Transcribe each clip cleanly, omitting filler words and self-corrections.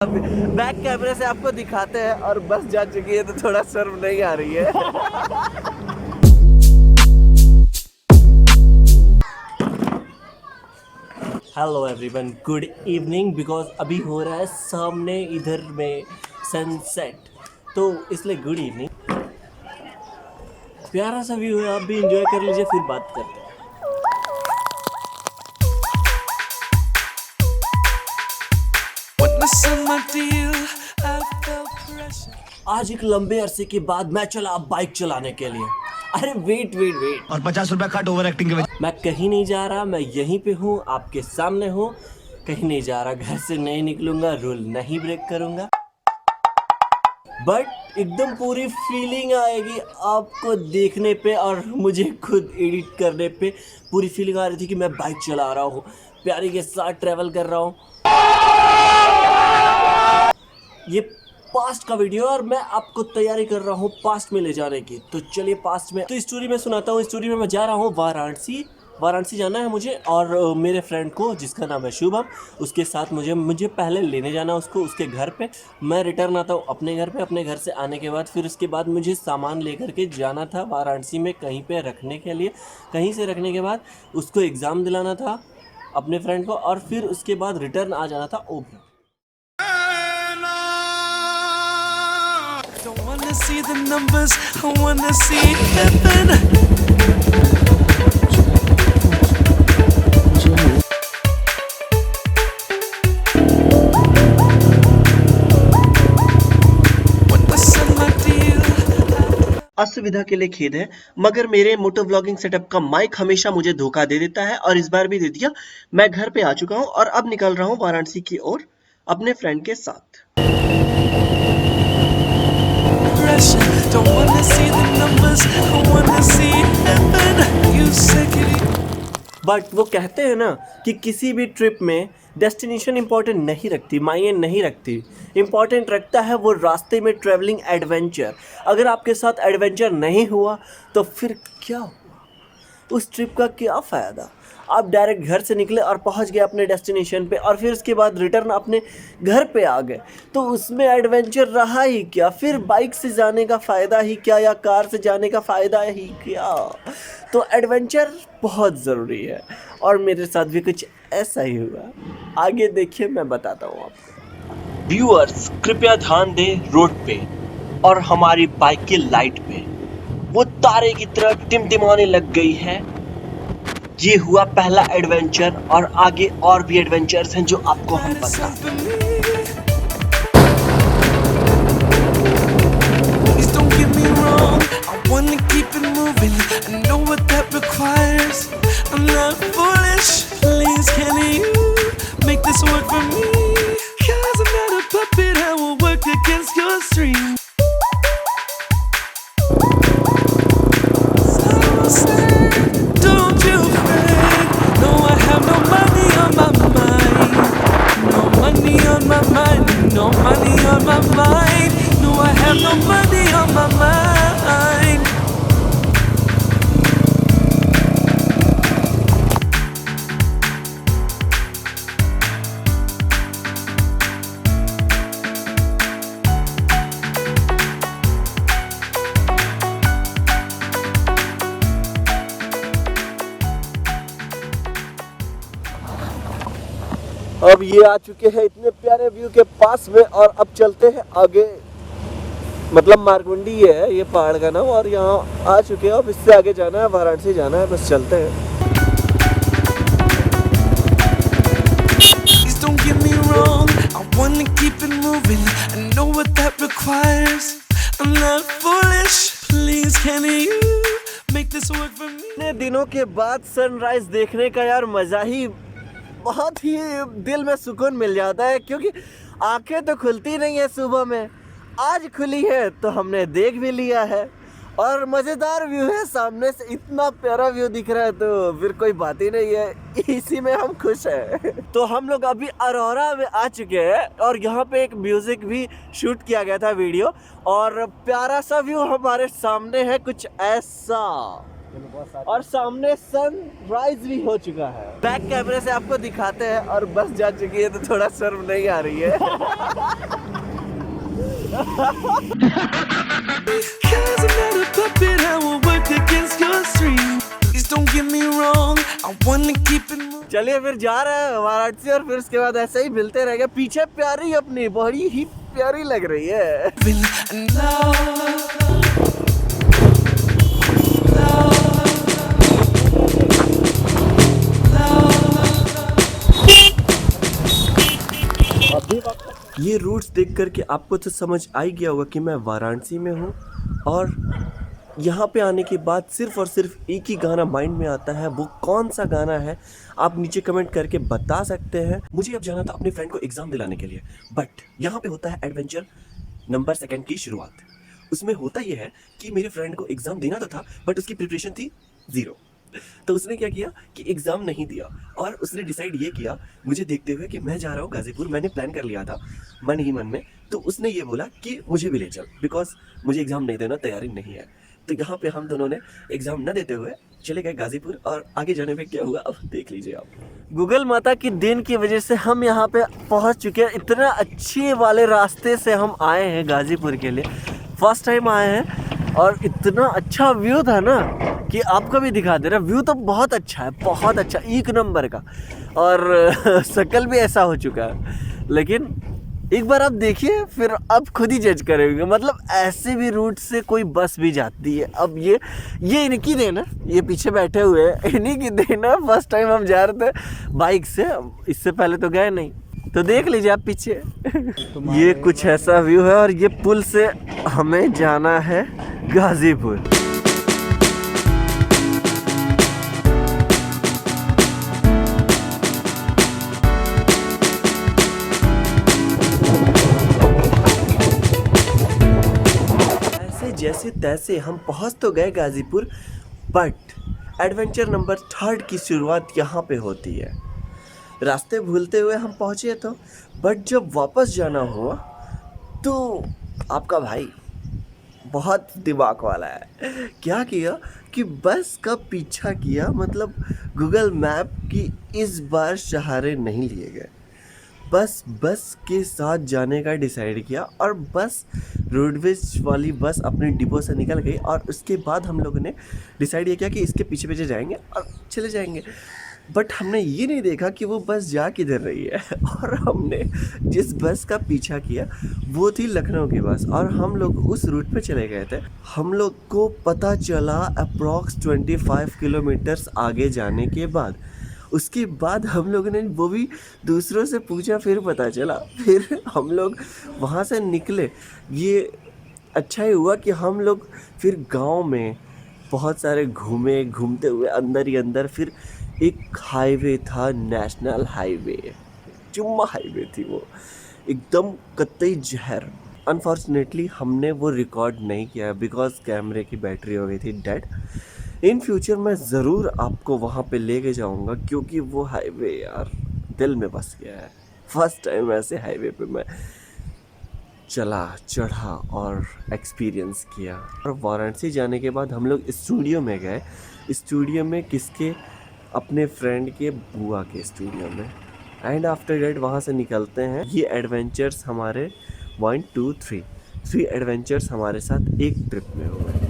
Back कैमरे से आपको दिखाते हैं और बस जा चुकी है तो थोड़ा शर्म नहीं आ रही है। Hello everyone, good evening. Because अभी हो रहा है सामने इधर में सनसेट, तो इसलिए गुड इवनिंग। प्यारा सा व्यू है, आप भी इंजॉय कर लीजिए, फिर बात करते हैं। आज एक लंबे अरसे के बाद मैं चला बाइक चलाने के लिए। अरे वेट वेट वेट, और 50 रुपया कट ओवर एक्टिंग के वजह। मैं कहीं नहीं जा रहा, मैं यहीं पे हूँ, आपके सामने हूँ। कहीं नहीं जा रहा, घर से नहीं निकलूंगा, रूल नहीं ब्रेक करूंगा। बट एकदम पूरी फीलिंग आएगी आपको देखने पे और मुझे खुद एडिट करने पे। पूरी फीलिंग आ रही थी कि मैं बाइक चला रहा हूँ, प्यारी के साथ ट्रैवल कर रहा हूँ। ये पास्ट का वीडियो और मैं आपको तैयारी कर रहा हूँ पास्ट में ले जाने की। तो चलिए पास्ट में, तो स्टोरी में सुनाता हूँ। स्टोरी में मैं जा रहा हूँ वाराणसी जाना है मुझे और मेरे फ्रेंड को जिसका नाम है शुभम, उसके साथ मुझे पहले लेने जाना उसको उसके घर पे। मैं रिटर्न आता हूँ अपने घर पे। अपने घर से आने के बाद फिर उसके बाद मुझे सामान लेकर के जाना था वाराणसी में कहीं पे रखने के लिए। कहीं से रखने के बाद उसको एग्ज़ाम दिलाना था अपने फ्रेंड को, और फिर उसके बाद रिटर्न आ जाना था Obra. Don't wanna see the numbers, I wanna see heaven. असुविधा के लिए खेद है, मगर मेरे मोटो व्लॉगिंग सेटअप का माइक हमेशा मुझे धोखा दे देता है और इस बार भी दे दिया। मैं घर पे आ चुका हूँ और अब निकल रहा हूँ वाराणसी की ओर अपने फ्रेंड के साथ। Don't wanna see the numbers, I wanna see heaven. You said it. But वो कहते हैं ना कि किसी भी ट्रिप में डेस्टिनेशन इंपॉर्टेंट नहीं रखती, मायने नहीं रखती। इंपॉर्टेंट रखता है वो रास्ते में ट्रैवलिंग एडवेंचर। अगर आपके साथ एडवेंचर नहीं हुआ तो फिर क्या हुआ, उस ट्रिप का क्या फ़ायदा। आप डायरेक्ट घर से निकले और पहुंच गए अपने डेस्टिनेशन पे और फिर उसके बाद रिटर्न अपने घर पे आ गए, तो उसमें एडवेंचर रहा ही क्या। फिर बाइक से जाने का फ़ायदा ही क्या, या कार से जाने का फ़ायदा ही क्या। तो एडवेंचर बहुत ज़रूरी है और मेरे साथ भी कुछ ऐसा ही हुआ। आगे देखिए, मैं बताता हूँ आपको। व्यूअर्स कृपया ध्यान दें रोड पे और हमारी बाइक की लाइट पे। वो तारे की तरह टिमटिमाने लग गई है। ये हुआ पहला एडवेंचर और आगे और भी एडवेंचर्स हैं जो आपको हम बताते हैं। Please don't get me wrong, I wanna keep it moving. I know what that requires. I'm not foolish. Please can you make this work for me? 'Cause I'm not a puppet, I will work against your stream. Don't you fret. No, I have no money on my mind. No money on my mind. No money on my mind. No, I have no money on my mind. अब ये आ चुके हैं इतने प्यारे view के पास में और अब चलते हैं आगे। मतलब मार्कंडी है ये पहाड़ का नाम, और यहाँ आ चुके हैं। अब इससे आगे जाना है, वाराणसी जाना है, बस चलते हैं। Please don't get me wrong, I wanna keep it moving. I know what that requires. I'm not foolish. Please can you make this work for me? इतने दिनों के बाद सनराइज देखने का यार मजा ही, बहुत ही दिल में सुकून मिल जाता है, क्योंकि आंखें तो खुलती नहीं है सुबह में। आज खुली है तो हमने देख भी लिया है और मज़ेदार व्यू है, सामने से इतना प्यारा व्यू दिख रहा है तो फिर कोई बात ही नहीं है, इसी में हम खुश हैं। तो हम लोग अभी अरोरा में आ चुके हैं और यहाँ पे एक म्यूज़िक भी शूट किया गया था वीडियो, और प्यारा सा व्यू हमारे सामने है कुछ ऐसा। और सामने सनराइज भी हो चुका है। बैक कैमरे से आपको दिखाते हैं और बस जा चुकी है तो थोड़ा शर्म नहीं आ रही है। Cause I'm not a puppet, I will work against your stream. Please don't get me wrong, I wanna keep it moving. चलिए फिर जा रहे हैं वाराणसी और फिर उसके बाद ऐसे ही मिलते रहेंगे। पीछे प्यारी अपनी बड़ी ही प्यारी लग रही है। And love, ये रूट्स देख करके आपको तो समझ आ ही गया होगा कि मैं वाराणसी में हूँ और यहाँ पे आने के बाद सिर्फ और सिर्फ एक ही गाना माइंड में आता है। वो कौन सा गाना है आप नीचे कमेंट करके बता सकते हैं। मुझे अब जाना था अपने फ्रेंड को एग्ज़ाम दिलाने के लिए, बट यहाँ पे होता है एडवेंचर नंबर 2 की शुरुआत। उसमें होता ये है कि मेरे फ्रेंड को एग्ज़ाम देना तो था बट उसकी प्रिपरेशन थी 0। तो उसने क्या किया कि एग्ज़ाम नहीं दिया और उसने डिसाइड ये किया मुझे देखते हुए कि मैं जा रहा हूँ गाज़ीपुर। मैंने प्लान कर लिया था मन ही मन में, तो उसने ये बोला कि मुझे भी ले चल बिकॉज मुझे एग्ज़ाम नहीं देना तैयारी नहीं है। तो यहाँ पे हम दोनों ने एग्ज़ाम न देते हुए चले गए गाज़ीपुर और आगे जाने में क्या हुआ अब देख लीजिए आप। गूगल माता की देन की वजह से हम यहाँ पे पहुँच चुके हैं। इतना अच्छे वाले रास्ते से हम आए हैं गाज़ीपुर के लिए, फर्स्ट टाइम आए हैं और इतना अच्छा व्यू था ना कि आपको भी दिखा दे रहा। व्यू तो बहुत अच्छा है, बहुत अच्छा, एक नंबर का। और शक्ल भी ऐसा हो चुका है, लेकिन एक बार आप देखिए फिर आप खुद ही जज करेंगे। मतलब ऐसे भी रूट से कोई बस भी जाती है। अब ये इनकी देन है, ये पीछे बैठे हुए हैं, इन्हीं की देन है। फर्स्ट टाइम हम जा रहे थे बाइक से, इससे पहले तो गए नहीं। तो देख लीजिए आप पीछे ये कुछ ऐसा व्यू है और ये पुल से हमें जाना है गाज़ीपुर। जैसे तैसे हम पहुंच तो गए गाज़ीपुर, बट एडवेंचर नंबर 3 की शुरुआत यहाँ पे होती है। रास्ते भूलते हुए हम पहुँचे तो, बट जब वापस जाना हुआ तो आपका भाई बहुत दिमाग वाला है। क्या किया कि बस का पीछा किया, मतलब गूगल मैप की इस बार सहारे नहीं लिए गए, बस के साथ जाने का डिसाइड किया और बस रोडवेज वाली बस अपने डिपो से निकल गई। और उसके बाद हम लोगों ने डिसाइड ये किया कि इसके पीछे पीछे जाएंगे और चले जाएंगे। बट हमने ये नहीं देखा कि वो बस जा किधर रही है। और हमने जिस बस का पीछा किया वो थी लखनऊ की बस और हम लोग उस रूट पे चले गए थे। हम लोग को पता चला अप्रॉक्स 25 किलोमीटर्स आगे जाने के बाद। उसके बाद हम लोगों ने वो भी दूसरों से पूछा, फिर पता चला, फिर हम लोग वहाँ से निकले। ये अच्छा ही हुआ कि हम लोग फिर गांव में बहुत सारे घूमे, घूमते हुए अंदर ही अंदर फिर एक हाईवे था, नेशनल हाईवे, जुम्मा हाईवे थी वो, एकदम कतई जहर। अनफॉर्चुनेटली हमने वो रिकॉर्ड नहीं किया बिकॉज कैमरे की बैटरी हो गई थी डेड। इन फ्यूचर मैं ज़रूर आपको वहाँ पे लेके जाऊँगा क्योंकि वो हाईवे यार दिल में बस गया है। फर्स्ट टाइम ऐसे हाईवे पे मैं चला, चढ़ा और एक्सपीरियंस किया। और वाराणसी जाने के बाद हम लोग स्टूडियो में गए। स्टूडियो में किसके? अपने फ्रेंड के बुआ के स्टूडियो में। एंड आफ्टर डेट वहाँ से निकलते हैं। ये एडवेंचर्स हमारे 1 2 3 एडवेंचर्स हमारे साथ एक ट्रिप में हुए।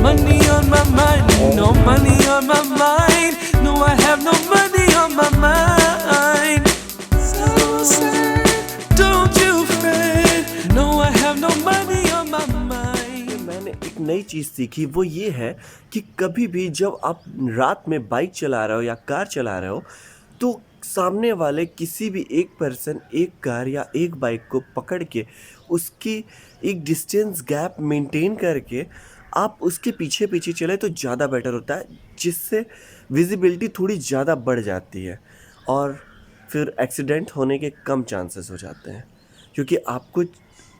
Money on my mind, no money on my mind. No, I have no money on my mind. So sad, don't you fret. No, I have no money on my mind. मैंने एक नई चीज़ सीखी, वो ये है कि कभी भी जब आप रात में बाइक चला रहे हो या कार चला रहे हो तो सामने वाले किसी भी एक पर्सन एक कार या एक बाइक को पकड़ के उसकी एक डिस्टेंस गैप मेंटेन करके आप उसके पीछे पीछे चले तो ज़्यादा बेटर होता है, जिससे विजिबिलिटी थोड़ी ज़्यादा बढ़ जाती है और फिर एक्सीडेंट होने के कम चांसेस हो जाते हैं क्योंकि आपको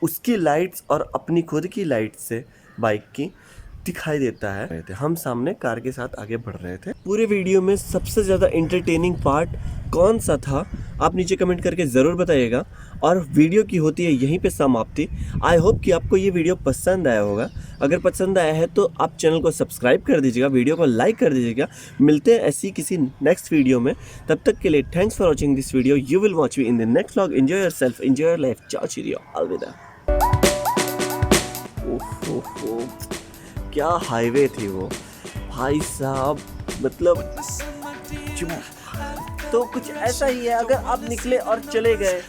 उसकी लाइट्स और अपनी खुद की लाइट से बाइक की दिखाई देता है। हम सामने कार के साथ आगे बढ़ रहे थे। पूरे वीडियो में सबसे ज़्यादा एंटरटेनिंग पार्ट कौन सा था आप नीचे कमेंट करके ज़रूर बताइएगा। और वीडियो की होती है यहीं पे समाप्ति। आई होप कि आपको ये वीडियो पसंद आया होगा। अगर पसंद आया है तो आप चैनल को सब्सक्राइब कर दीजिएगा, वीडियो को लाइक कर दीजिएगा। मिलते हैं ऐसी किसी नेक्स्ट वीडियो में, तब तक के लिए thanks for watching this video. You will watch me in the next vlog. Enjoy yourself, enjoy your life. चाओ चिरियो, अलविदा। ओहो, क्या हाईवे थी वो भाई साहब, मतलब तो कुछ ऐसा ही है, अगर आप निकले और चले गए